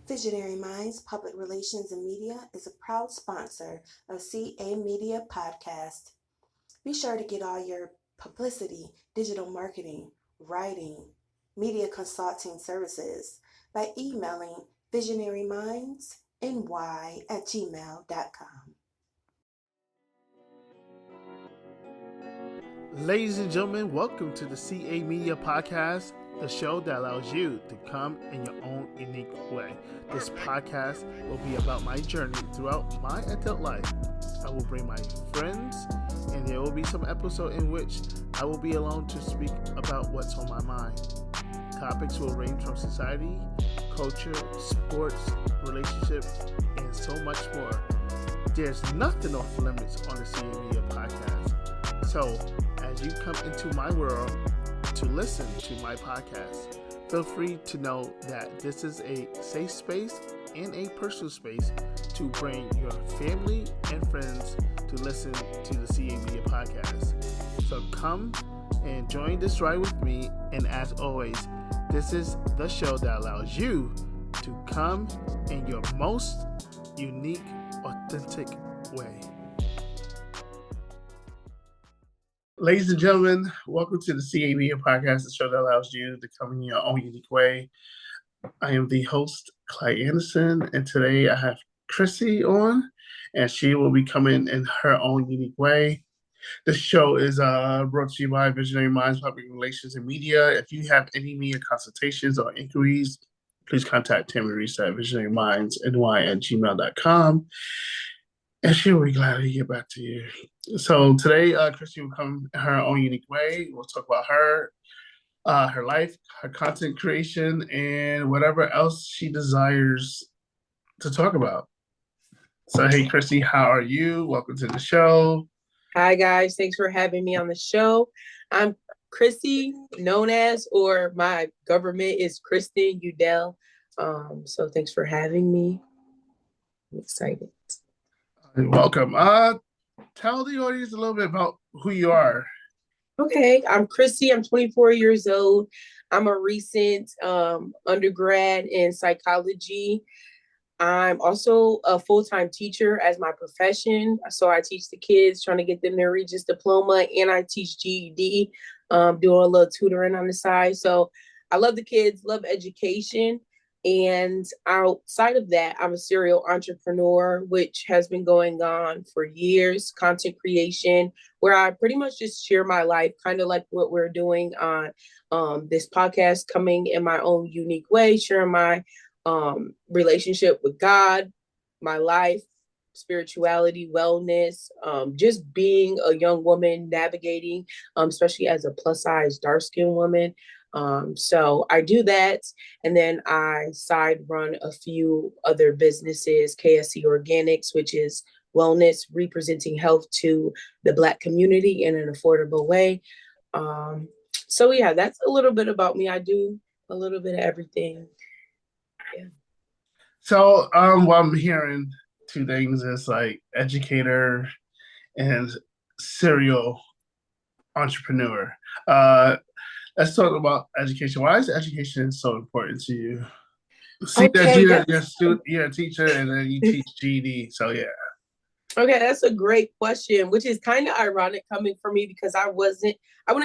Visionary Minds Public Relations and Media is a proud sponsor of CA Media Podcast. Be sure to get all your publicity, digital marketing, writing, media consulting services by emailing visionarymindsny@gmail.com. Ladies and gentlemen, welcome to the CA Media Podcast, the show that allows you to come in your own unique way. This podcast will be about my journey throughout my adult life. I will bring my friends, and there will be some episode in which I will be alone to speak about what's on my mind. Topics will range from society, culture, sports, relationships, and so much more. There's nothing off limits on the CA Media Podcast. So, as you come into my world to listen to my podcast, feel free to know that this is a safe space and a personal space to bring your family and friends to listen to the CA Media Podcast. So come and join this ride with me, and as always, this is the show that allows you to come in your most unique, authentic way. Ladies and gentlemen, welcome to the CA Media Podcast, the show that allows you to come in your own unique way. I am the host, Clyde Anderson, and today I have Krissy on, and she will be coming in her own unique way. This show is brought to you by Visionary Minds Public Relations and Media. If you have any media consultations or inquiries, please contact Tammy Reese at visionarymindsny@gmail.com. And she will be glad to get back to you. So today, Krissy will come in her own unique way. We'll talk about her life, her content creation, and whatever else she desires to talk about. So, hey, Krissy, how are you? Welcome to the show. Hi, guys. Thanks for having me on the show. I'm Krissy, known as, or my government is Krissy Eudell. So thanks for having me. I'm excited. Welcome. Tell the audience a little bit about who you are. Okay, I'm Krissy. I'm 24 years old. I'm a recent undergrad in psychology. I'm also a full-time teacher as my profession. So I teach the kids, trying to get them their Regis diploma, and I teach GED, doing a little tutoring on the side. So I love the kids, love education. And outside of that, I'm a serial entrepreneur, which has been going on for years, content creation, where I pretty much just share my life, kind of like what we're doing on this podcast, coming in my own unique way, sharing my relationship with God, my life, spirituality, wellness, just being a young woman navigating, especially as a plus size dark-skinned woman. So I do that, and then I side run a few other businesses, KSC Organics, which is wellness, representing health to the Black community in an affordable way. So yeah, that's a little bit about me. I do a little bit of everything. Yeah. So what I'm hearing, two things is like educator and serial entrepreneur. Let's talk about education. Why is education so important to you? See that you're a teacher and then you teach GED. So yeah. Okay, that's a great question, which is kind of ironic coming from me because I wouldn't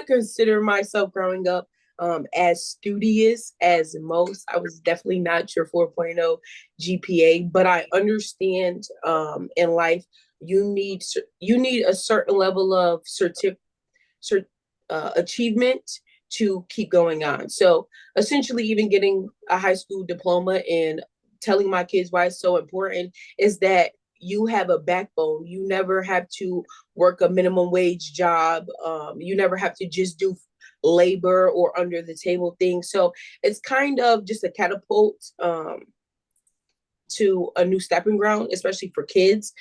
consider myself growing up as studious as most. I was definitely not your 4.0 GPA, but I understand in life you need a certain level of achievement to keep going on. So essentially, even getting a high school diploma and telling my kids why it's so important is that you have a backbone. You never have to work a minimum wage job. You never have to just do labor or under the table things. So it's kind of just a catapult to a new stepping ground, especially for kids,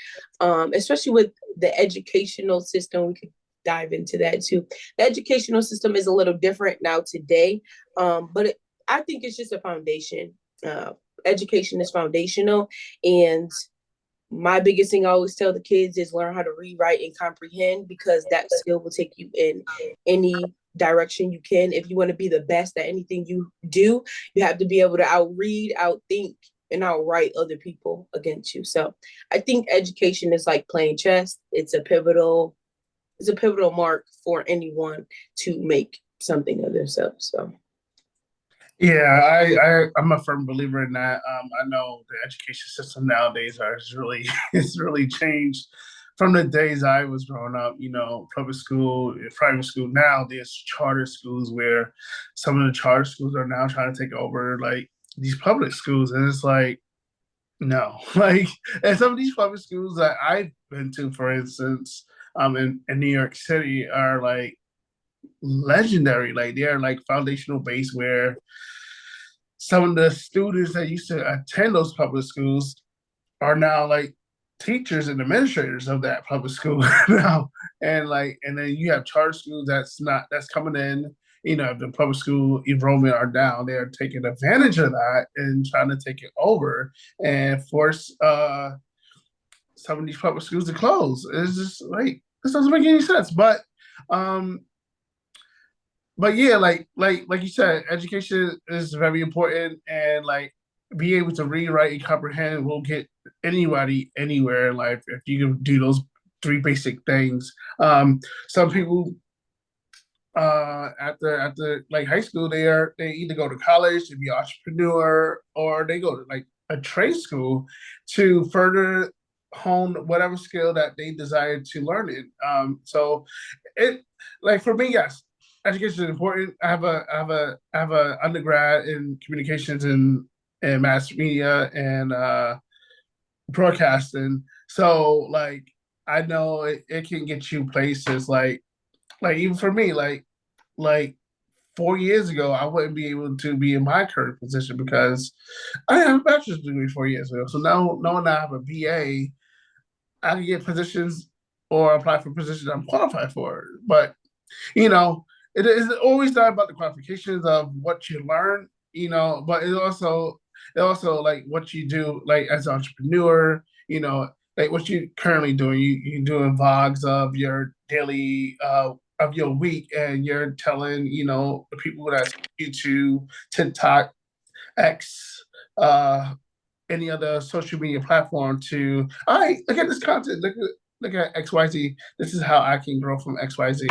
especially with the educational system. We could dive into that too. The educational system is a little different now today, but I think it's just a foundation. Education is foundational, and my biggest thing I always tell the kids is learn how to read, write, and comprehend, because that skill will take you in any direction you can. If you want to be the best at anything you do, you have to be able to outread, outthink, and outright other people against you. So I think education is like playing chess. It's a pivotal mark for anyone to make something of themselves. So Yeah, I'm a firm believer in that. I know the education system nowadays is really it's really changed from the days I was growing up. You know, public school, private school. Now there's charter schools where some of the charter schools are now trying to take over like these public schools, and it's like no, like, and some of these public schools that I've been to, for instance, in New York City, are like legendary. Like they're like foundational base where some of the students that used to attend those public schools are now like teachers and administrators of that public school now. And then you have charter schools that's coming in. You know, if the public school enrollment are down, they're taking advantage of that and trying to take it over and force some of these public schools to close. It's just like this doesn't make any sense. But yeah, like you said, education is very important, and like being able to read, write, and comprehend will get anybody anywhere in life if you can do those three basic things. Some people after like high school, they either go to college to be an entrepreneur, or they go to like a trade school to further hone whatever skill that they desire to learn in. So it, like, for me, yes, education is important. I have a undergrad in communications and mass media and broadcasting. So like I know it can get you places like even for me, like 4 years ago, I wouldn't be able to be in my current position because I have a bachelor's degree 4 years ago. So now knowing that I have a BA, I can get positions or apply for positions I'm qualified for. But you know, it is always not about the qualifications of what you learn, you know, but it also like what you do like as an entrepreneur, you know, like what you currently doing. You doing vlogs of your daily of your week, and you're telling, you know, the people that YouTube, TikTok, X, any other social media platform to, all right, look at this content, look at XYZ. This is how I can grow from XYZ.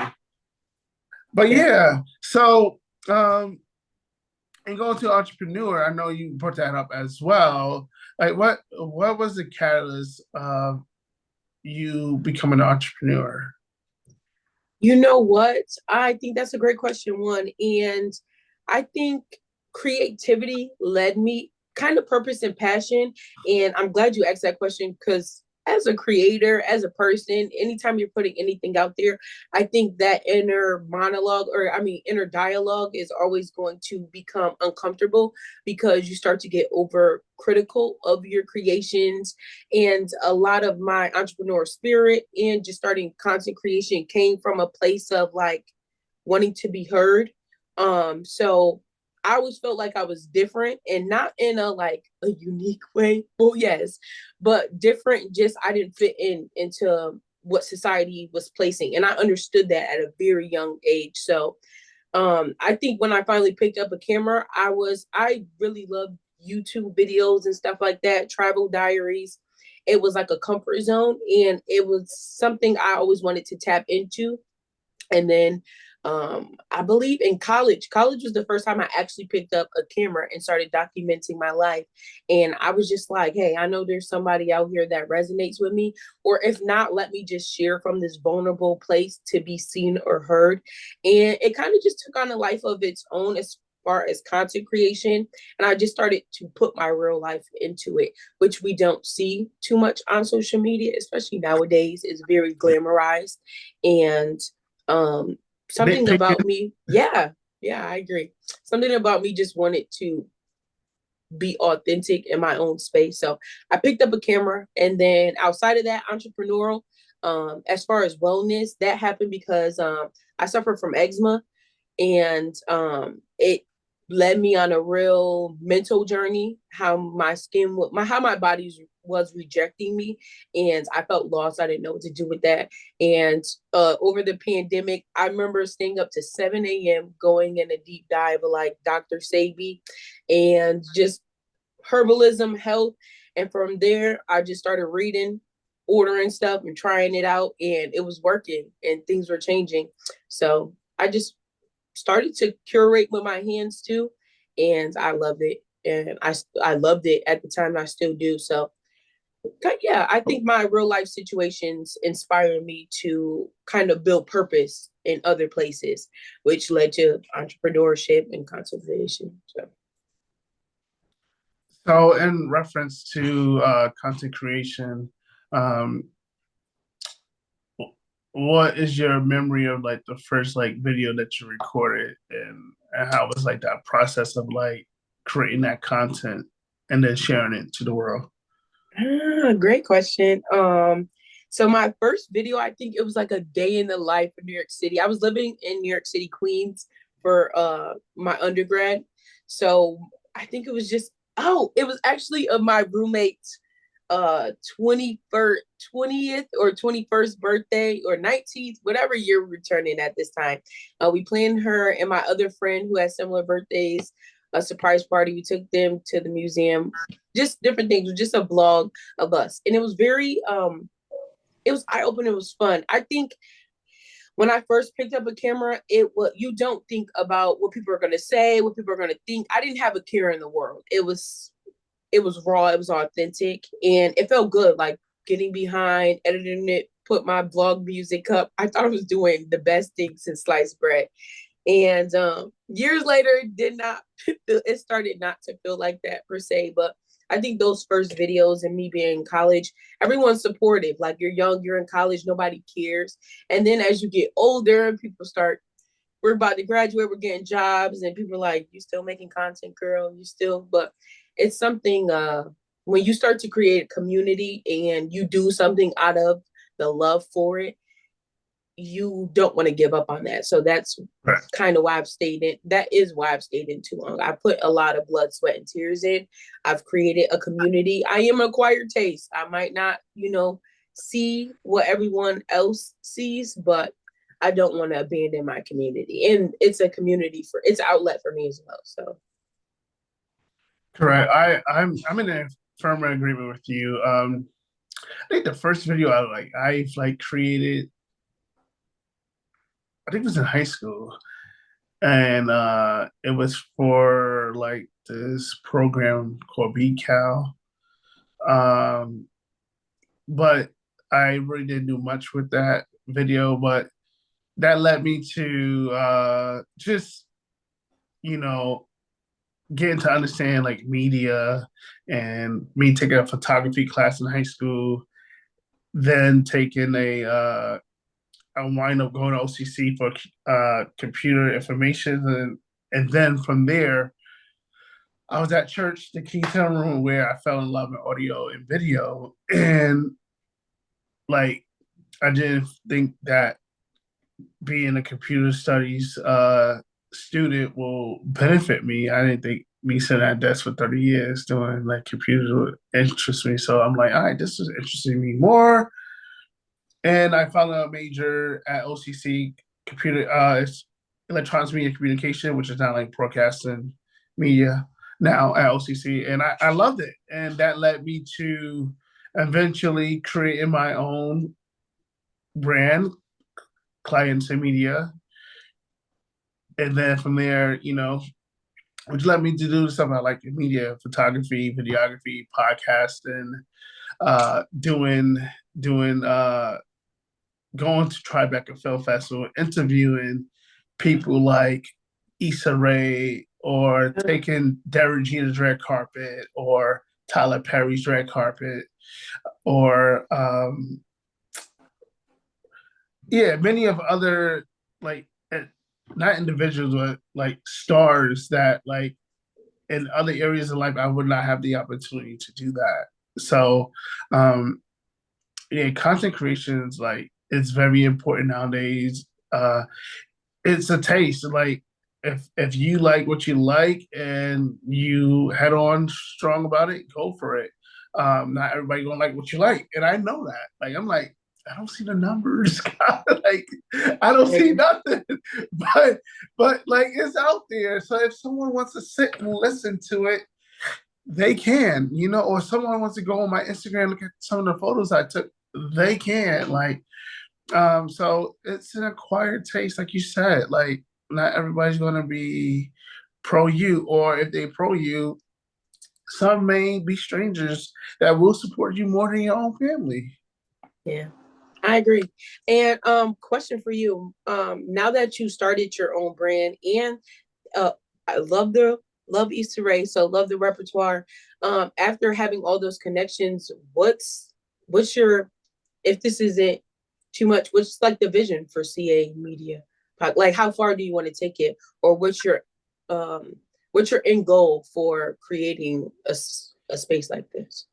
But yeah, so and going to entrepreneur, I know you brought that up as well. Like what was the catalyst of you becoming an entrepreneur? you know what? I think that's a great question, one. And I think creativity led me, kind of purpose and passion. And I'm glad you asked that question because as a creator, as a person, anytime you're putting anything out there, I think that inner monologue, or I mean, inner dialogue is always going to become uncomfortable because you start to get over critical of your creations. And a lot of my entrepreneur spirit and just starting content creation came from a place of like wanting to be heard. So I always felt like I was different, and not in a like a unique way. Well, yes, but different. Just I didn't fit into what society was placing, and I understood that at a very young age. So, I think when I finally picked up a camera, I really loved YouTube videos and stuff like that, travel diaries. It was like a comfort zone, and it was something I always wanted to tap into. And then I believe in college was the first time I actually picked up a camera and started documenting my life. And I was just like, hey, I know there's somebody out here that resonates with me, or if not, let me just share from this vulnerable place to be seen or heard. And it kind of just took on a life of its own as far as content creation. And I just started to put my real life into it, which we don't see too much on social media, especially nowadays. It's very glamorized. And something about me, yeah, I agree. Something about me just wanted to be authentic in my own space. So I picked up a camera, and then outside of that, entrepreneurial, as far as wellness, that happened because I suffer from eczema, and it led me on a real mental journey, how my skin, how my body was rejecting me, and I felt lost. I didn't know what to do with that. And over the pandemic, I remember staying up to 7 a.m. going in a deep dive of like Dr. Sabi, and just herbalism, health. And from there, I just started reading, ordering stuff and trying it out, and it was working and things were changing. So I just started to curate with my hands too, and I loved it. And I loved it at the time. I still do. So yeah, I think my real life situations inspire me to kind of build purpose in other places, which led to entrepreneurship and conservation. So in reference to content creation, um, what is your memory of like the first like video that you recorded, and how was like that process of like creating that content and then sharing it to the world? Great question. So my first video, I think it was like a day in the life of New York City. I was living in New York City, Queens for my undergrad. So I think it was it was actually of my roommate's 20th or 21st birthday or 19th, whatever year we're turning at this time. We planned her and my other friend who had similar birthdays a surprise party. We took them to the museum, just different things. It was just a vlog of us. And it was very, it was eye-opening. It was fun. I think when I first picked up a camera, you don't think about what people are going to say, what people are going to think. I didn't have a care in the world. It was raw. It was authentic, and it felt good. Like getting behind, editing it, put my vlog music up. I thought I was doing the best thing since sliced bread. And years later, it started not to feel like that per se. But I think those first videos and me being in college, everyone's supportive. Like you're young, you're in college, nobody cares. And then as you get older, people we're about to graduate, we're getting jobs, and people are like, you still making content, girl? But it's something when you start to create a community and you do something out of the love for it, you don't want to give up on that. So that's kind of why that is why I've stayed in too long. I put a lot of blood, sweat, and tears in. I've created a community. I am an acquired taste. I might not, see what everyone else sees, but I don't want to abandon my community. And it's a community it's an outlet for me as well. So correct. I'm in a firm agreement with you. I think the first video I've created, I think it was in high school, and it was for like this program called BCal. But I really didn't do much with that video, but that led me to just getting to understand like media, and me taking a photography class in high school, then taking I wind up going to OCC for computer information, and then from there, I was at church, the Kingstown room, where I fell in love with audio and video, and like I didn't think that being a computer studies student will benefit me. I didn't think me sitting at desk for 30 years doing like computers would interest me. So I'm like, all right, this is interesting me more. And I found a major at OCC, it's electronics media communication, which is now like broadcasting media now at OCC. And I loved it. And that led me to eventually creating my own brand, Clients and Media. And then from there, which led me to do stuff I like in media, photography, videography, podcasting, doing going to Tribeca Film Festival, interviewing people like Issa Rae, or taking Derek Jeter's red carpet, or Tyler Perry's red carpet, or many of other like not individuals, but like stars that like in other areas of life I would not have the opportunity to do that. So content creation is like, it's very important nowadays. It's a taste. Like if you like what you like and you head on strong about it, go for it. Not everybody gonna like what you like, and I know that. Like I'm like, I don't see the numbers. Like I don't see nothing. But like it's out there. So if someone wants to sit and listen to it, they can, or someone wants to go on my Instagram, look at some of the photos I took, they can. Like, so it's an acquired taste, like you said. Like, not everybody's gonna be pro you, or if they pro you, some may be strangers that will support you more than your own family. Yeah, I agree. And question for you. Now that you started your own brand, and I love Issa Rae, so love the repertoire. After having all those connections, what's your, if this isn't too much, what's like the vision for CA Media? Like, how far do you want to take it, or what's your end goal for creating a space like this?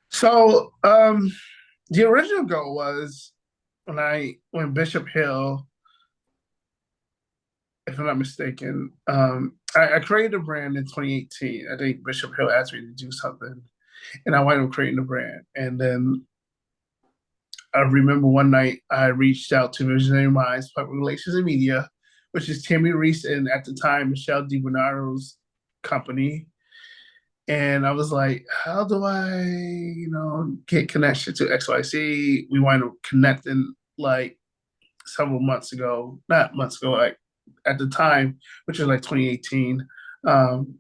So, the original goal was when Bishop Hill, if I'm not mistaken, I created a brand in 2018. I think Bishop Hill asked me to do something, and I wound up creating a brand. And then I remember one night I reached out to Visionary Minds, Public Relations and Media, which is Tammy Reese and at the time Michelle DiBernardo's company. And I was like, how do I, get connection to XYZ? We wind up connecting like several months ago, not months ago, like at the time, which was like 2018. And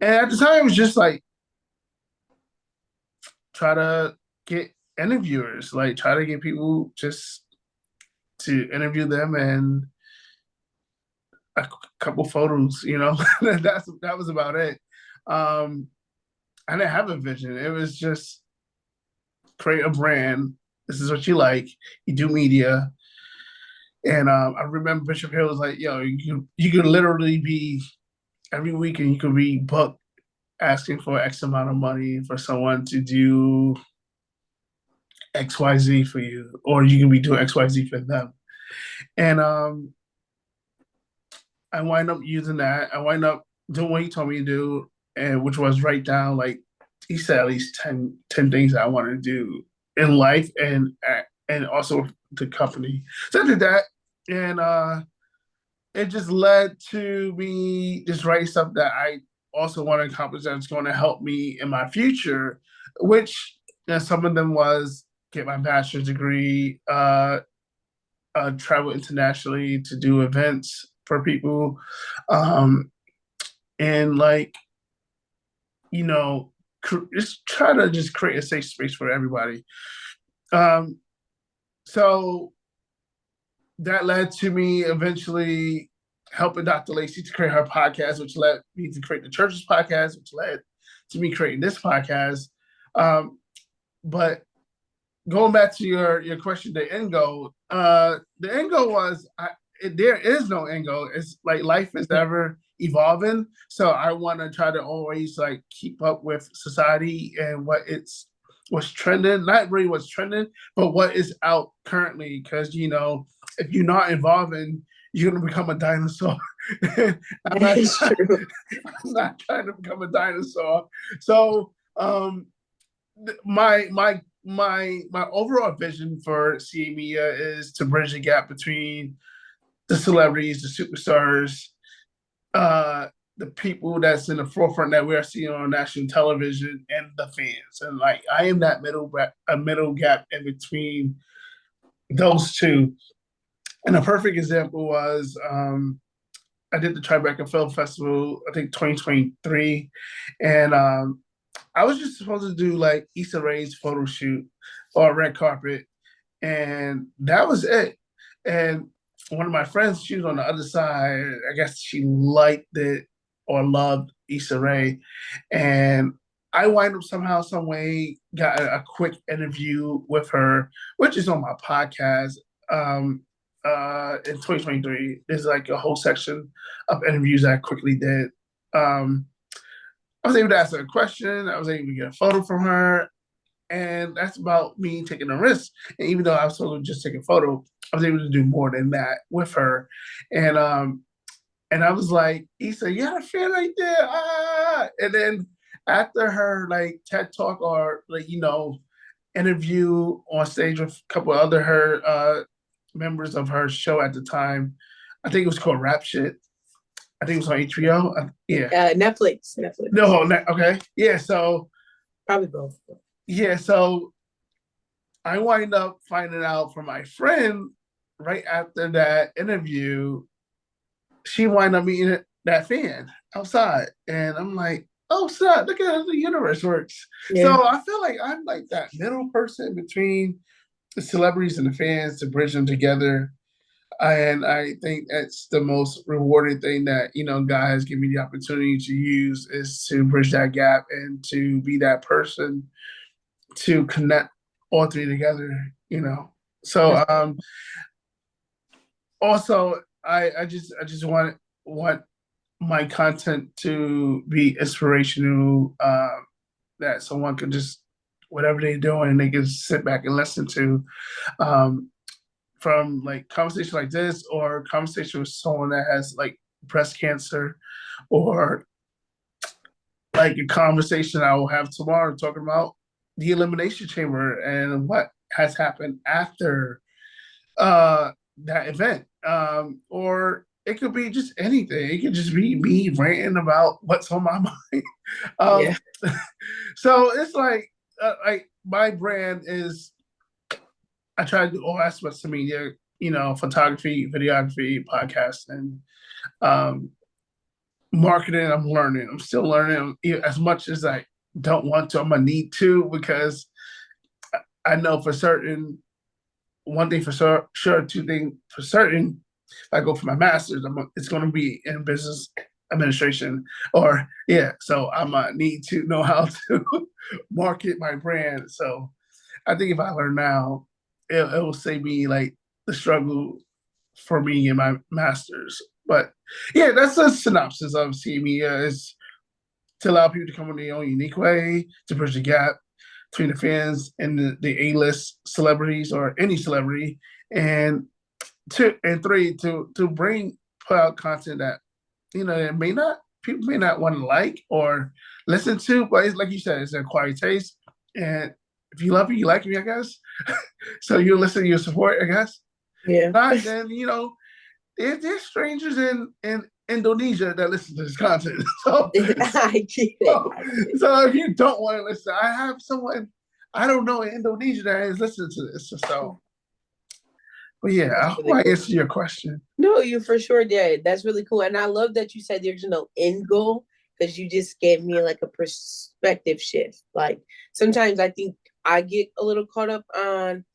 at the time, it was just like, try to get interviewers, like try to get people just to interview them and a couple photos, that was about it. I didn't have a vision. It was just create a brand. This is what you like. You do media. And I remember Bishop Hill was like, yo, you could literally be every weekend you could be booked asking for X amount of money for someone to do XYZ for you, or you can be doing XYZ for them. And I wind up using that. I wind up doing what he told me to do, and which was write down, like he said, at least 10 things I wanted to do in life and also the company. So I did that, and it just led to me just writing stuff that I also want to accomplish that's going to help me in my future, which some of them was get my bachelor's degree, travel internationally to do events for people, and like, just try to just create a safe space for everybody. So that led to me eventually helping Dr. Lacey to create her podcast, which led me to create the church's podcast, which led to me creating this podcast. But going back to your question, the end goal was there is no end goal. It's like life is ever evolving. So I want to try to always like keep up with society and what's trending, not really what's trending, but what is out currently. Because, if you're not evolving, you're going to become a dinosaur. I'm not trying to become a dinosaur. So my overall vision for CA Media is to bridge the gap between the celebrities, the superstars, the people that's in the forefront that we're seeing on national television, and the fans. And like, I am that middle gap in between those two. And a perfect example was I did the Tribeca Film Festival, I think 2023, and I was just supposed to do like Issa Rae's photo shoot or red carpet, and that was it. And one of my friends, she was on the other side. I guess she liked it or loved Issa Rae, and I wind up somehow, some way, got a quick interview with her, which is on my podcast. In 2023, there's like a whole section of interviews I quickly did. I was able to ask her a question. I was able to get a photo from her. And that's about me taking a risk. And even though I was supposed to just take a photo, I was able to do more than that with her. And I was like, Issa, you had a fan right there. Ah. And then after her like TED Talk or like, interview on stage with a couple of other members of her show at the time, I think it was called Rap Shit. I think it was on HBO. Netflix. No, okay. Yeah, so probably both. Yeah, so I wind up finding out from my friend right after that interview, she wind up meeting that fan outside. And I'm like, oh, snap, look at how the universe works. Yeah. So I feel like I'm like that middle person between the celebrities and the fans to bridge them together. And I think that's the most rewarding thing that, God has given me the opportunity to use, is to bridge that gap and to be that person to connect all three together, So also I just want my content to be inspirational, that someone can just, whatever they're doing, they can sit back and listen to, from like conversation like this, or conversation with someone that has like breast cancer, or like a conversation I will have tomorrow talking about the elimination chamber and what has happened after that event. Or it could be just anything. It could just be me ranting about what's on my mind. So it's like my brand is, I try to do all aspects of media, photography, videography, podcasting, marketing. I'm learning. I'm still learning as much as I don't want to. I'm gonna need to, because I know for certain, one thing for sure, two things for certain. If I go for my master's, it's going to be in business administration, so I'm gonna need to know how to market my brand. So I think if I learn now, it will save me like the struggle for me in my master's. But yeah, that's a synopsis of CA Media, is to allow people to come in their own unique way, to bridge the gap between the fans and the A-list celebrities, or any celebrity, and three, to put out content that people may not want to like or listen to, but it's like you said, it's an acquired taste, and if you love me, you like me, I guess. So you listen, you support, I guess. Yeah. Not then, there's strangers in Indonesia that listen to this content. So, I get it. So if you don't want to listen, I have someone I don't know in Indonesia that is listening to this. So, but yeah, I hope I answer your question. No, you for sure did. That's really cool. And I love that you said there's no end goal, because you just gave me like a perspective shift. Like sometimes I think I get a little caught up on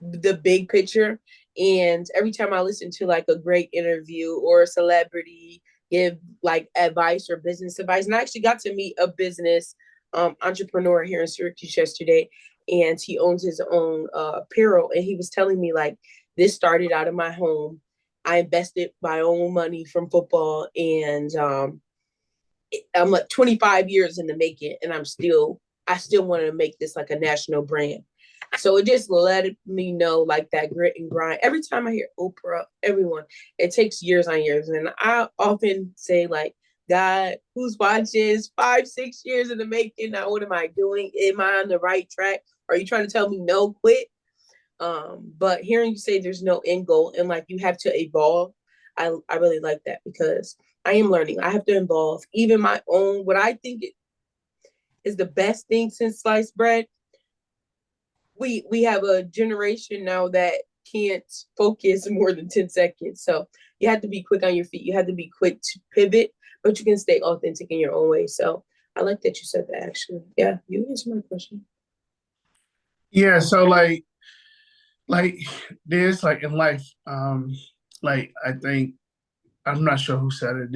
the big picture. And every time I listen to like a great interview or a celebrity give like advice or business advice, and I actually got to meet a business entrepreneur here in Syracuse yesterday, and he owns his own apparel. And he was telling me like, this started out of my home. I invested my own money from football, and I'm like 25 years in the making, and I still wanted to make this like a national brand. So it just let me know like that grit and grind. Every time I hear Oprah, everyone, it takes years on years. And I often say like, God, who's watching 5, 6 years in the making? Now, what am I doing? Am I on the right track? Are you trying to tell me no, quit? But hearing you say there's no end goal and like you have to evolve, I really like that, because I am learning. I have to evolve even my own, what I think is the best thing since sliced bread. We have a generation now that can't focus more than 10 seconds. So you have to be quick on your feet. You have to be quick to pivot, but you can stay authentic in your own way. So I like that you said that, actually. Yeah, you answered my question. Yeah, so like there's like in life, like I think, I'm not sure who said it,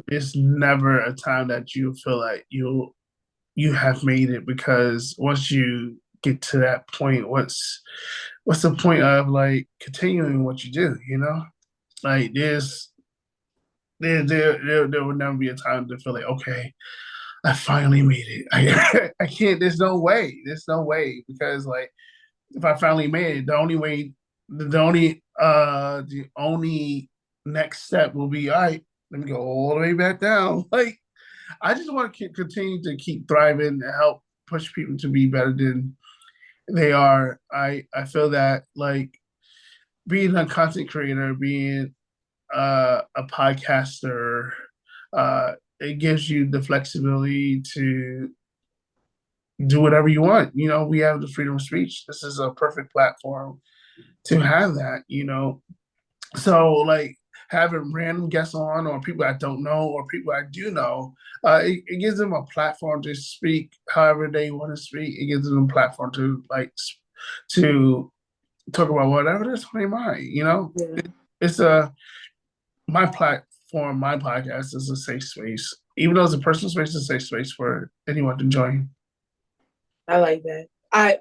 there's never a time that you feel like you have made it, because once you get to that point, what's the point of like continuing what you do, like there would never be a time to feel like, okay, I finally made it. I can't, there's no way, because like if I finally made it, the only next step will be, all right, let me go all the way back down. Like I just want to continue to keep thriving and help push people to be better than they are. I feel that like being a content creator, being a podcaster, it gives you the flexibility to do whatever you want. We have the freedom of speech. This is a perfect platform to have that. So like having random guests on, or people I don't know, or people I do know, it gives them a platform to speak however they want to speak. It gives them a platform to to talk about whatever that's on their mind. Yeah. It's my platform, my podcast is a safe space. Even though it's a personal space, it's a safe space for anyone to join. I like that. I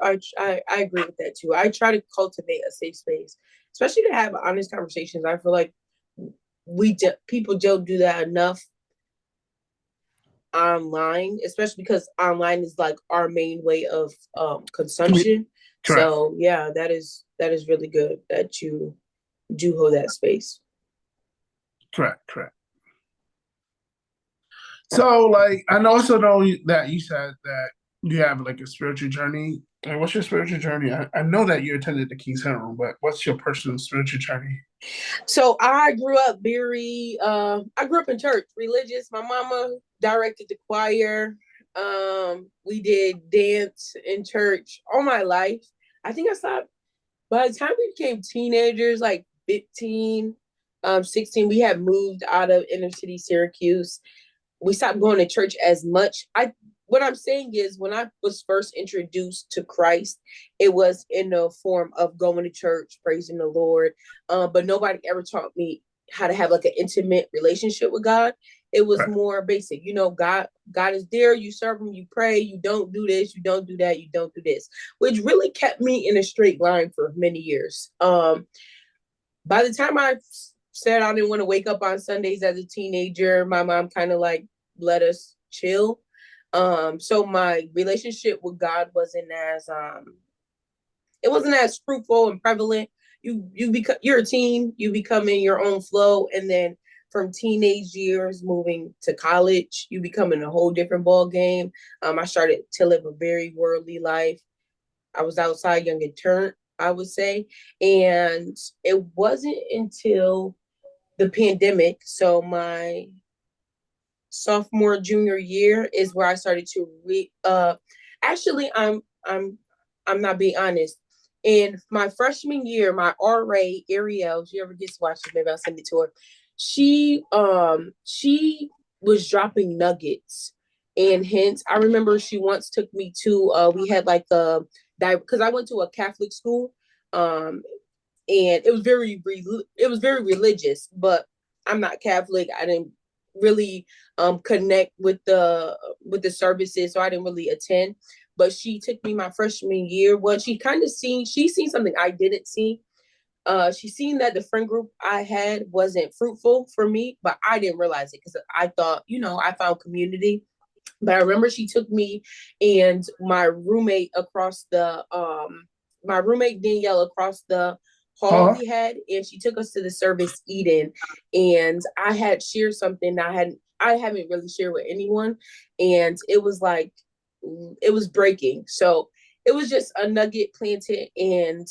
agree with that too. I try to cultivate a safe space, especially to have honest conversations. I feel like people don't do that enough online, especially because online is like our main way of consumption. Correct. So yeah, that is really good that you do hold that space. Correct. So like I also know that you said that you have like a spiritual journey. Like, what's your spiritual journey? I know that you attended the King's Heron, but what's your personal spiritual journey? So I grew up in church, religious. My mama directed the choir. We did dance in church all my life. I think I stopped by the time we became teenagers, like 15, 16, we had moved out of inner city Syracuse. We stopped going to church as much. What I'm saying is, when I was first introduced to Christ, it was in the form of going to church, praising the Lord. But nobody ever taught me how to have like an intimate relationship with God. It was more basic. God is there. You serve him, you pray, you don't do this, you don't do that, you don't do this, which really kept me in a straight line for many years. By the time I said I didn't want to wake up on Sundays as a teenager, my mom kind of like let us chill. So my relationship with God wasn't as fruitful and prevalent. You're a teen, you become in your own flow, and then from teenage years moving to college, you become in a whole different ball game. I started to live a very worldly life. I was outside young and turned, I would say, and it wasn't until the pandemic, so my sophomore junior year, is where I started to actually I'm not being honest. In my freshman year, my RA Ariel, if she ever gets to watch it, maybe I'll send it to her. She was dropping nuggets and hints. I remember she once took me to we had like because I went to a Catholic school, and it was very religious, but I'm not Catholic. I didn't really connect with the services, so I didn't really attend. But she took me my freshman year. Well, she seen something I didn't see. She seen that the friend group I had wasn't fruitful for me, but I didn't realize it because I thought, I found community. But I remember she took me and my roommate Danielle across the hall we had, and she took us to the service Eden, and I had shared something I haven't really shared with anyone, and it was breaking. So it was just a nugget planted, and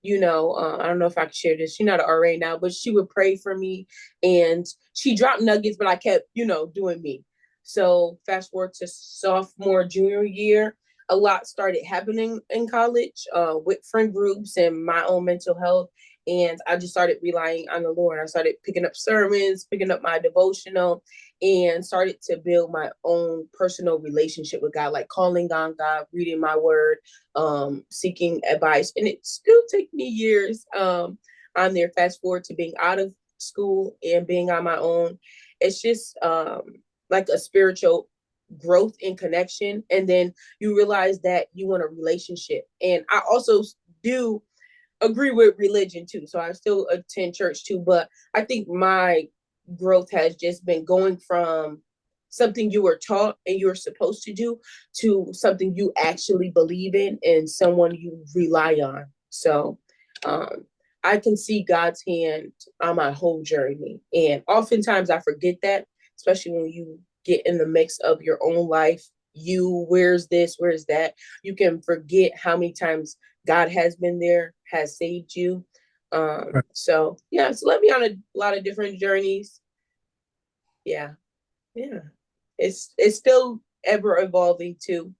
I don't know if I can share this. She's not an RA now, but she would pray for me, and she dropped nuggets, but I kept doing me. So fast forward to sophomore junior year, a lot started happening in college with friend groups and my own mental health. And I just started relying on the Lord. I started picking up sermons, picking up my devotional, and started to build my own personal relationship with God, like calling on God, reading my word, seeking advice. And it still takes me years on there. Fast forward to being out of school and being on my own. It's just like a spiritual growth and connection, and then you realize that you want a relationship. And I also do agree with religion too, so I still attend church too, but I think my growth has just been going from something you were taught and you're supposed to do to something you actually believe in and someone you rely on. So I can see God's hand on my whole journey, and oftentimes I forget that, especially when you get in the mix of your own life. Where's this, where's that? You can forget how many times God has been there, has saved you. So led me on a lot of different journeys. Yeah. It's still ever evolving too.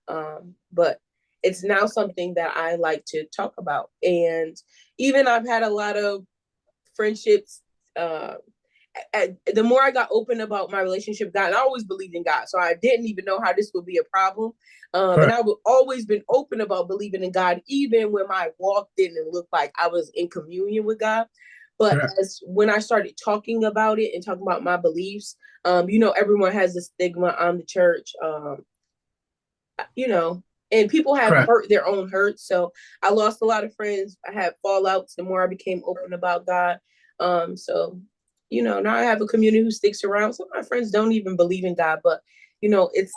But it's now something that I like to talk about. And even I've had a lot of friendships. The more I got open about my relationship with God, and I always believed in God, so I didn't even know how this would be a problem. And I've always been open about believing in God, even when my walk didn't look like I was in communion with God. But when I started talking about it and talking about my beliefs, everyone has a stigma on the church, and people have hurt their own hurt. So I lost a lot of friends. I had fallouts the more I became open about God. So now I have a community who sticks around. Some of my friends don't even believe in God, but it's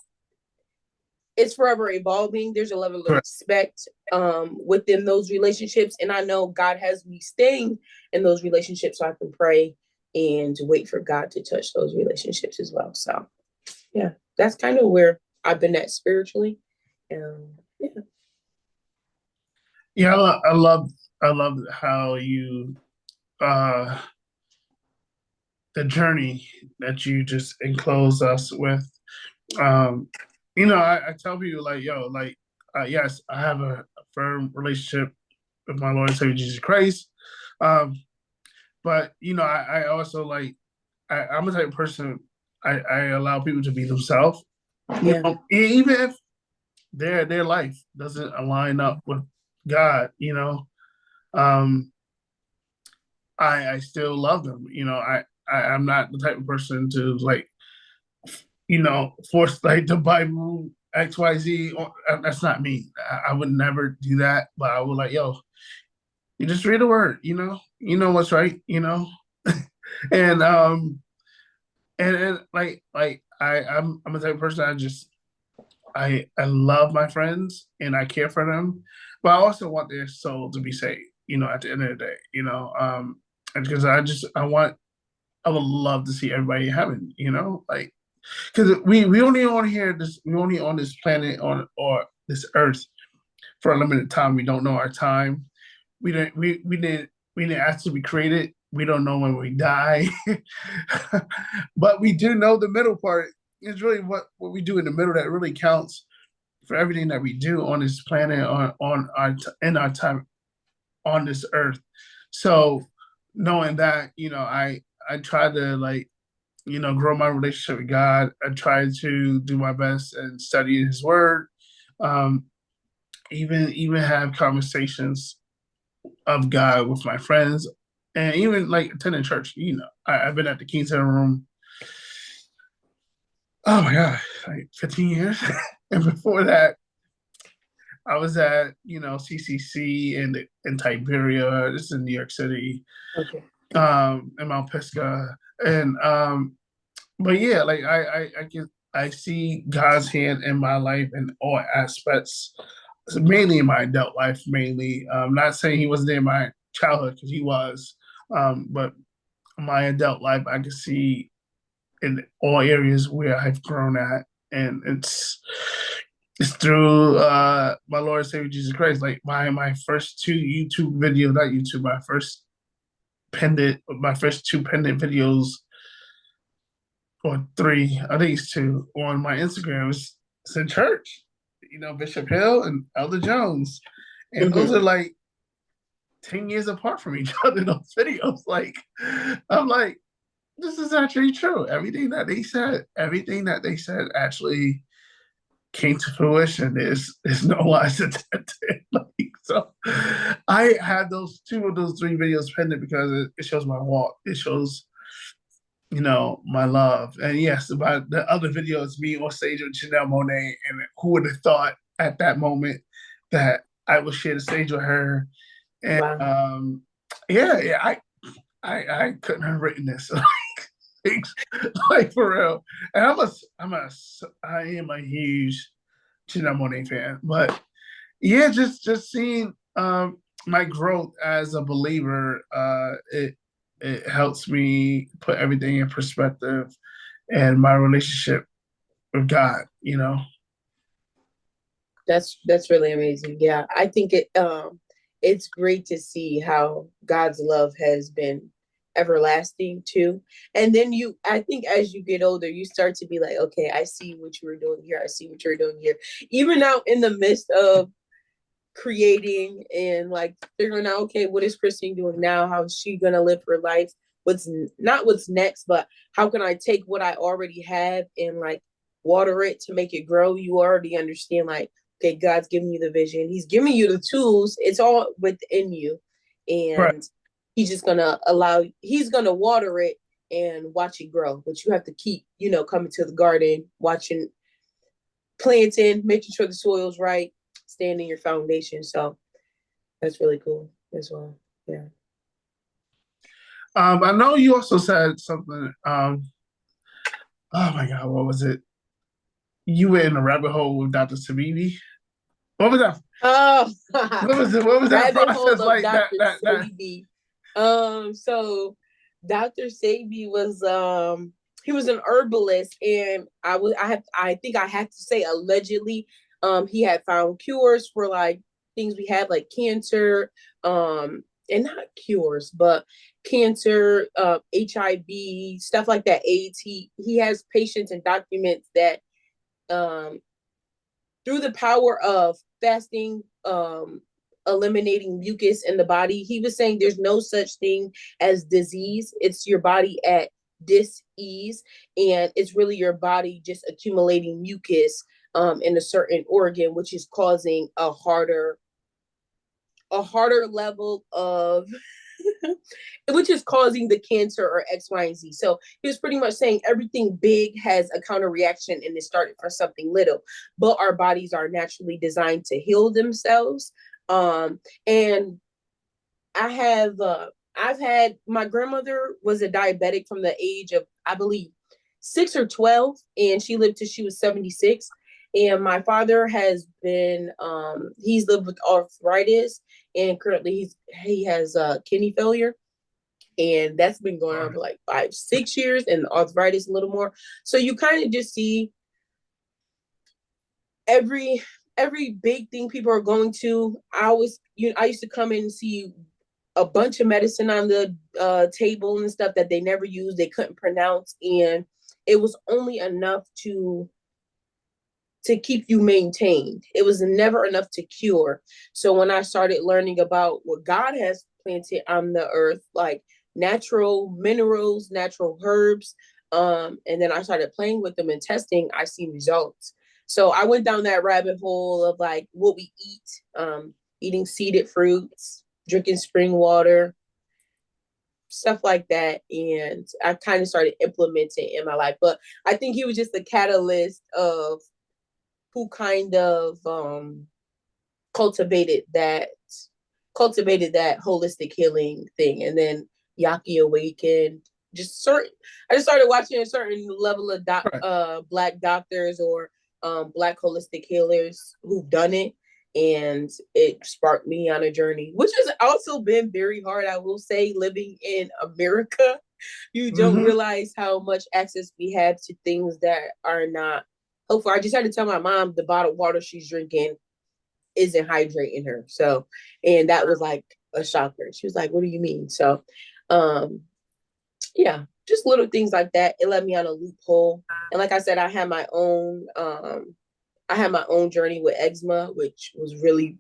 forever evolving. There's a level of respect within those relationships. And I know God has me staying in those relationships so I can pray and wait for God to touch those relationships as well. So yeah, that's kind of where I've been at spiritually. Yeah, I love how you the journey that you just enclosed us with. I tell people like, yes, I have a firm relationship with my Lord and Savior Jesus Christ. But I also I'm a type of person, I allow people to be themselves. Even if their life doesn't align up with God, I still love them. I'm not the type of person to force the Bible XYZ. That's not me. I would never do that. But I would you just read the word. You know what's right. And I'm a type of person. I love my friends and I care for them, but I also want their soul to be saved. At the end of the day, because I would love to see everybody in heaven. Because we only on here this we only on this planet or this earth for a limited time. We don't know our time. We didn't ask to be created. We don't know when we die, but we do know the middle part. It's really what we do in the middle that really counts for everything that we do on this planet, in our time on this earth. So knowing that, I try to grow my relationship with God. I try to do my best and study His Word. Even have conversations of God with my friends, and even attending church. I've been at the King's Center Room. Oh my God, 15 years. And before that, I was at, CCC in Tiberia, this is in New York City, in Mount Pisgah. And, but yeah, I see God's hand in my life in all aspects, mainly in my adult life, mainly. Not saying He wasn't there in my childhood, because He was, but my adult life, I can see in all areas where I've grown at, and it's through my Lord and Savior Jesus Christ. My first two YouTube videos, not YouTube, my first two pendant videos, or three, I think it's two, on my Instagram was in church. Bishop Hill and Elder Jones, and those are 10 years apart from each other. Those videos, I'm like, this is actually true. Everything that they said actually came to fruition. Is no lies attempted. So I had two of those three videos pending because it shows my walk. It shows, my love. And yes, about the other video is me on stage with Janelle Monáe, and who would have thought at that moment that I would share the stage with her. And wow. I couldn't have written this. For real. And I am a huge Janelle Monáe fan. But yeah, just seeing my growth as a believer, it helps me put everything in perspective, and my relationship with God, That's really amazing. Yeah. I think it's great to see how God's love has been everlasting too. And then I think as you get older, you start to be like, okay, I see what you were doing here. I see what you're doing here. Even out in the midst of creating and like figuring out, okay, what is Krissy doing now? How is she going to live her life? What's next, but how can I take what I already have and like water it to make it grow? You already understand, like, okay, God's giving you the vision. He's giving you the tools. It's all within you. And right. he's just he's going to water it and watch it grow. But you have to keep, coming to the garden, watching, planting, making sure the soil's right, standing your foundation. So that's really cool as well. Yeah. I know you also said something. Oh my God, what was it? You went in a rabbit hole with Dr. Sabini. What was that? Oh, what was that process like? So Dr. Sabi was he was an herbalist, and I think I have to say allegedly, he had found cures for like things we have like cancer, and not cures, but cancer, HIV, stuff like that, AIDS. He has patients and documents that through the power of fasting, eliminating mucus in the body, he was saying there's no such thing as disease. It's your body at dis-ease, and it's really your body just accumulating mucus in a certain organ, which is causing a harder level of which is causing the cancer or X, Y, and Z. So he was pretty much saying everything big has a counter reaction, and it started from something little, but our bodies are naturally designed to heal themselves. And I've had, my grandmother was a diabetic from the age of, I believe, 6 or 12, and she lived till she was 76. And my father has been, he's lived with arthritis, and currently he has kidney failure. And that's been going on for like 5-6 years, and arthritis a little more. So you kind of just see every big thing people are going to. I used to come in and see a bunch of medicine on the table and stuff that they never used, they couldn't pronounce, and it was only enough to keep you maintained. It was never enough to cure. So when I started learning about what God has planted on the earth, like natural minerals, natural herbs, and then I started playing with them and testing, I see results. So I went down that rabbit hole of like what we eat, eating seeded fruits, drinking spring water, stuff like that. And I kind of started implementing in my life. But I think he was just the catalyst of who kind of cultivated that holistic healing thing. And then Yaki awakened. I just started watching a certain level of Black doctors or Black holistic healers who've done it, and it sparked me on a journey, which has also been very hard, I will say, living in America. You don't realize how much access we have to things that are not helpful. I just had to tell my mom the bottled water she's drinking isn't hydrating her. So, and that was like a shocker. She was like, "What do you mean?" So, yeah, just little things like that. It led me on a loophole. And like I said, I had my own journey with eczema, which was really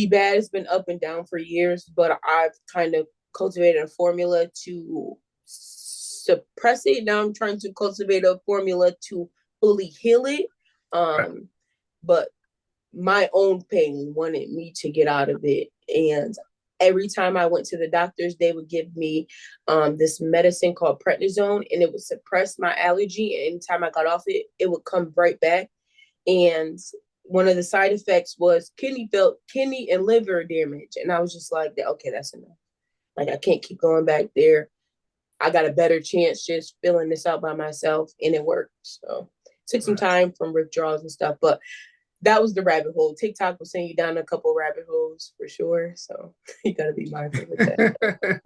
bad. It's been up and down for years, but I've kind of cultivated a formula to suppress it. Now I'm trying to cultivate a formula to fully heal it. But my own pain wanted me to get out of it. And every time I went to the doctors, they would give me this medicine called prednisone, and it would suppress my allergy. And anytime I got off it, it would come right back. And one of the side effects was kidney and liver damage. And I was just like, okay, that's enough. Like, I can't keep going back there. I got a better chance just filling this out by myself, and it worked. So it took some time from withdrawals and stuff, but that was the rabbit hole. TikTok will send you down a couple rabbit holes for sure. So you got to be mindful with that.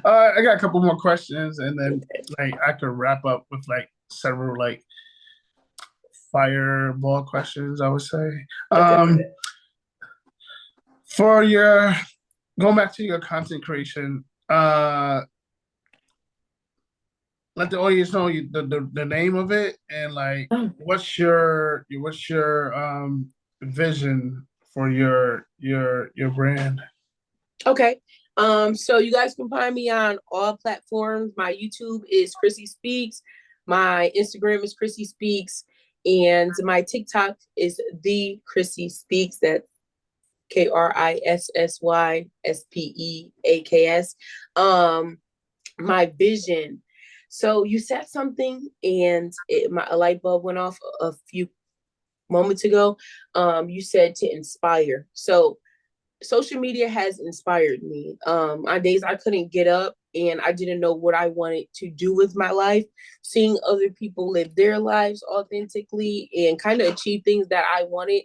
I got a couple more questions, and then like I could wrap up with like several like fireball questions, I would say. For your going back to your content creation, let the audience know the name of it and like what's your vision for your brand. Okay. So you guys can find me on all platforms. My YouTube is Krissy Speaks. My Instagram is Krissy Speaks. And my TikTok is the Krissy Speaks. That's KrissysSpeaks. My vision. So you said something and a light bulb went off a few moments ago. You said to inspire. So social media has inspired me. On days I couldn't get up and I didn't know what I wanted to do with my life, seeing other people live their lives authentically and kind of achieve things that I wanted.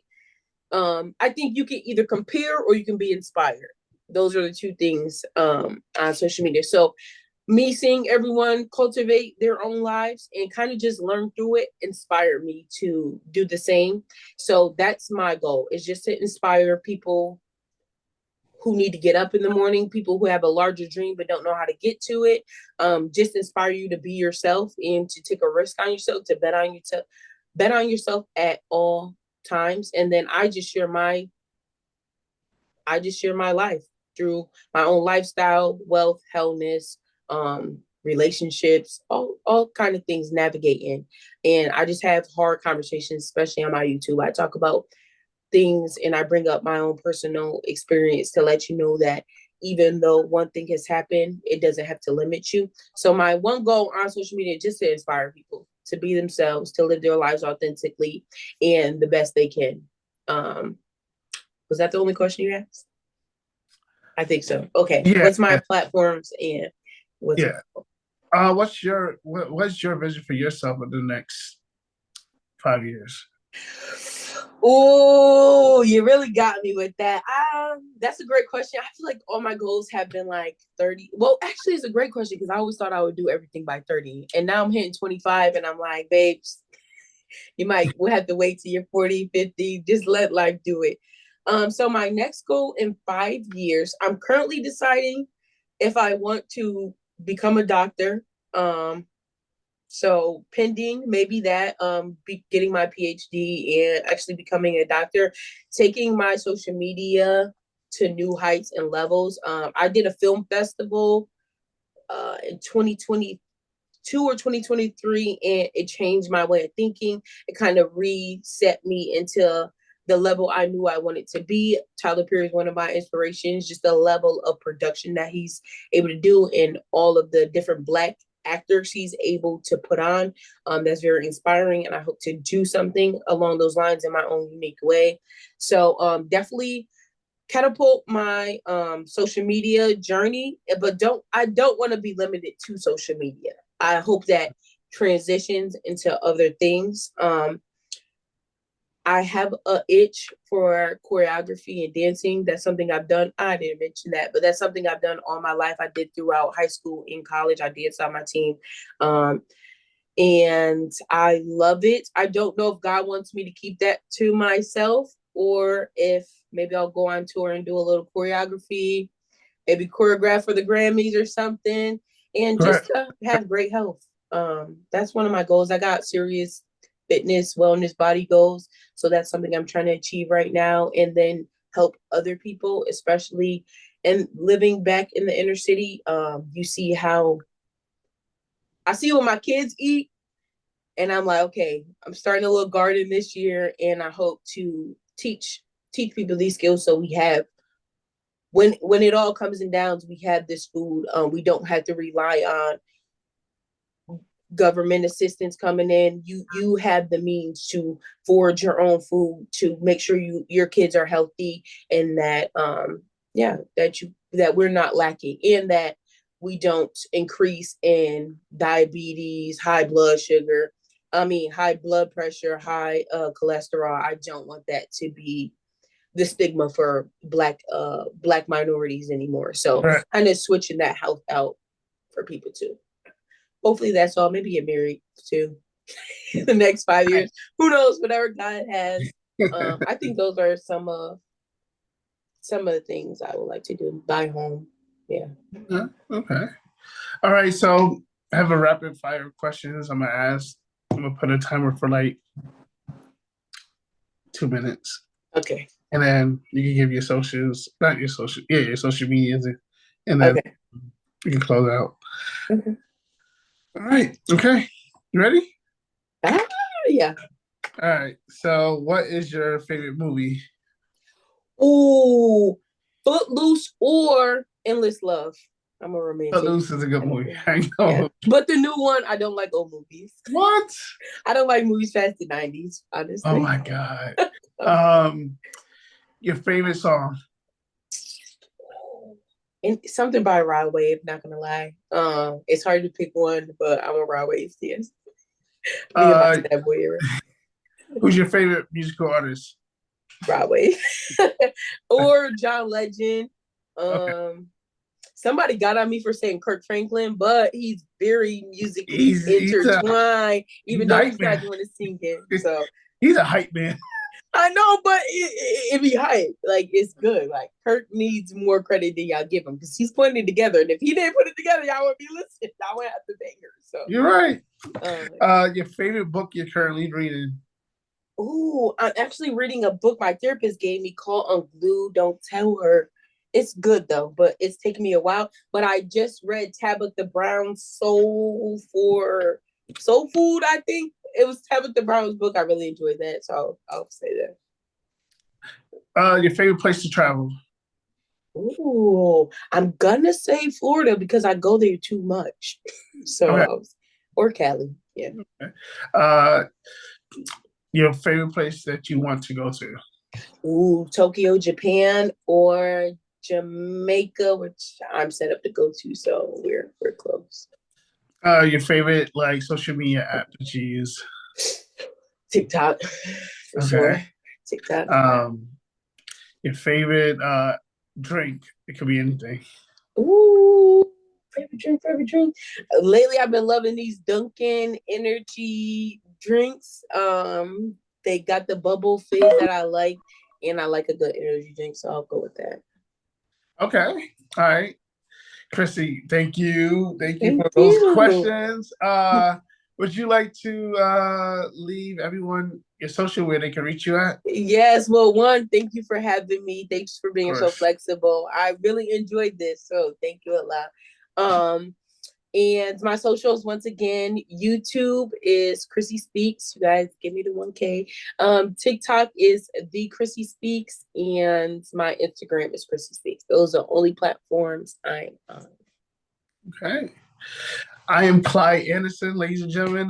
I think you can either compare or you can be inspired. Those are the two things on social media. So me seeing everyone cultivate their own lives and kind of just learn through it inspired me to do the same. So that's my goal, is just to inspire people who need to get up in the morning, people who have a larger dream but don't know how to get to it. Just inspire you to be yourself and to take a risk on yourself, to bet on yourself at all times. And then I just share my life through my own lifestyle, wealth, wellness, relationships, all kind of things navigating. And I just have hard conversations, especially on my YouTube. I talk about things and I bring up my own personal experience to let you know that even though one thing has happened, it doesn't have to limit you. So my one goal on social media is just to inspire people to be themselves, to live their lives authentically and the best they can. Was that the only question you asked? I think so. Okay. Yeah. What's my platforms and what's what's your vision for yourself in the next 5 years? Oh, you really got me with that. That's a great question. I feel like all my goals have been like 30. Well, actually, it's a great question because I always thought I would do everything by 30. And now I'm hitting 25 and I'm like, babes, we'll have to wait till you're 40, 50. Just let life do it. So my next goal in 5 years, I'm currently deciding if I want to become a doctor. So pending maybe that, getting my PhD and actually becoming a doctor, taking my social media to new heights and levels. I did a film festival in 2022 or 2023, and it changed my way of thinking. It kind of reset me into the level I knew I wanted to be. Tyler Perry is one of my inspirations, just the level of production that he's able to do and all of the different Black actors he's able to put on. That's very inspiring, and I hope to do something along those lines in my own unique way. So definitely catapult my social media journey, but I don't want to be limited to social media. I hope that transitions into other things. I have an itch for choreography and dancing. That's something I've done. I didn't mention that, but that's something I've done all my life. I did throughout high school and college. I danced on my team. And I love it. I don't know if God wants me to keep that to myself or if maybe I'll go on tour and do a little choreography, maybe choreograph for the Grammys or something, and just to have great health. That's one of my goals. I got serious fitness, wellness, body goals. So that's something I'm trying to achieve right now, and then help other people, especially and living back in the inner city. You see how I see what my kids eat, and I'm like, okay, I'm starting a little garden this year, and I hope to teach people these skills so we have, when it all comes in downs, we have this food. We don't have to rely on government assistance coming in. You have the means to forage your own food, to make sure your kids are healthy, and that that we're not lacking, and that we don't increase in diabetes, high blood pressure, high cholesterol. I don't want that to be the stigma for Black minorities anymore. So kind of switching that health out for people too. Hopefully that's all. Maybe get married too in the next 5 years. Who knows? Whatever God has. I think those are some some of the things I would like to do. Buy home. Yeah. Okay. All right. So I have a rapid fire questions I'm gonna ask. I'm gonna put a timer for like 2 minutes. Okay. And then you can give your socials, not your social, your social medias, and then you can close out. Okay. All right. Okay. You ready? Yeah. All right. So, what is your favorite movie? Ooh, Footloose or Endless Love. I'm a romantic. Footloose is a good movie. I know. Yeah. But the new one, I don't like old movies. What? I don't like movies past the 90s, honestly. Oh my God. Your favorite song? And something by Rod Wave, not gonna lie. It's hard to pick one, but I'm a Rod Wave fan. That boy era. Who's your favorite musical artist? Rod Wave. Or John Legend. Somebody got on me for saying Kirk Franklin, but he's very musically intertwined, even though he's not doing the singing. So he's a hype man. I know, but it be hype. Like, it's good. Like, Kirk needs more credit than y'all give him because he's putting it together. And if he didn't put it together, y'all would be listening. Y'all would have to bang her. So you're right. Your favorite book you're currently reading? Ooh, I'm actually reading a book my therapist gave me called Unglued. Don't Tell Her. It's good though, but it's taken me a while. But I just read Tabitha Brown's Soul Food, I think. It was Tabitha Brown's book. I really enjoyed that, so I'll say that. Your favorite place to travel? Ooh, I'm gonna say Florida because I go there too much. So, or Cali, yeah. Okay. Your favorite place that you want to go to? Ooh, Tokyo, Japan, or Jamaica, which I'm set up to go to, so we're close. Your favorite social media app that you use? TikTok, for sure. TikTok. Your favorite drink? It could be anything. Ooh, favorite drink. Lately, I've been loving these Dunkin' energy drinks. They got the bubble fizz that I like, and I like a good energy drink, so I'll go with that. Okay. All right. Krissy, thank you. Thank you for those questions. Would you like to leave everyone your social where they can reach you at? Yes. Well, one, thank you for having me. Thanks for being so flexible. I really enjoyed this, so thank you a lot. And my socials, once again, YouTube is Krissy Speaks. You guys give me the 1K. TikTok is the Krissy Speaks, and my Instagram is Krissy Speaks. Those are the only platforms I'm on. Okay. I am Clyde Anderson, ladies and gentlemen.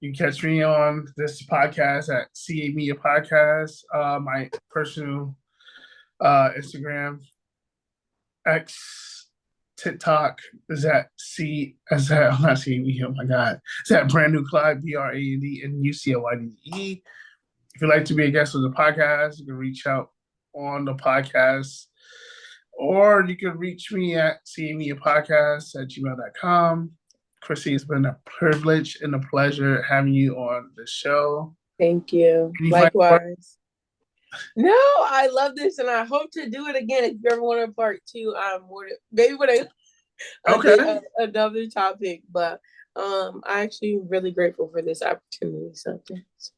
You can catch me on this podcast at CA Media Podcast. My personal Instagram, X, TikTok is at I'm not seeing me. Oh my God. It's at Brand New Clyde, BRANDNUCLYDE. If you'd like to be a guest on the podcast, you can reach out on the podcast, or you can reach me at cmediapodcast@gmail.com. Krissy, it's been a privilege and a pleasure having you on the show. Thank you. Likewise. No, I love this, and I hope to do it again. If you ever want a part 2, I'm more than maybe with another topic. But I'm actually really grateful for this opportunity. So thanks.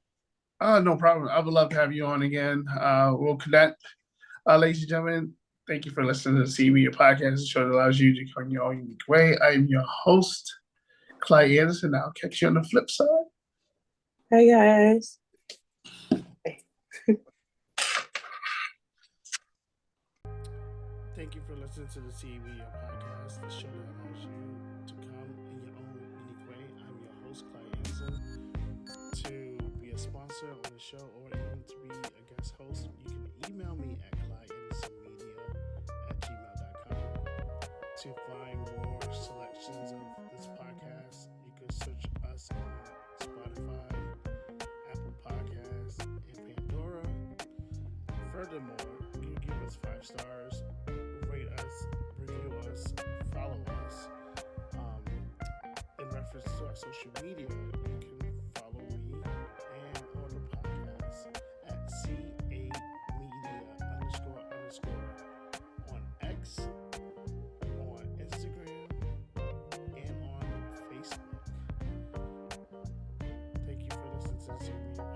No problem. I would love to have you on again. We'll connect. Ladies and gentlemen, thank you for listening to the CA Media Podcast, the show that allows you to come your own unique way. I am your host, Clyde Anderson. I'll catch you on the flip side. Hi, guys. Thank you for listening to the CA Media Podcast, the show that allows you to come in your own unique way. I'm your host, Clyde Anderson. To be a sponsor on the show or even to be a guest host, you can email me at clydeandersonmedia@gmail.com. To find more selections of this podcast, you can search us on Spotify, Apple Podcasts, and Pandora. Furthermore, you can give us 5 stars, rate us, review us, follow us. In reference to our social media, you can follow me and on the podcast at CA Media _ to the CA Media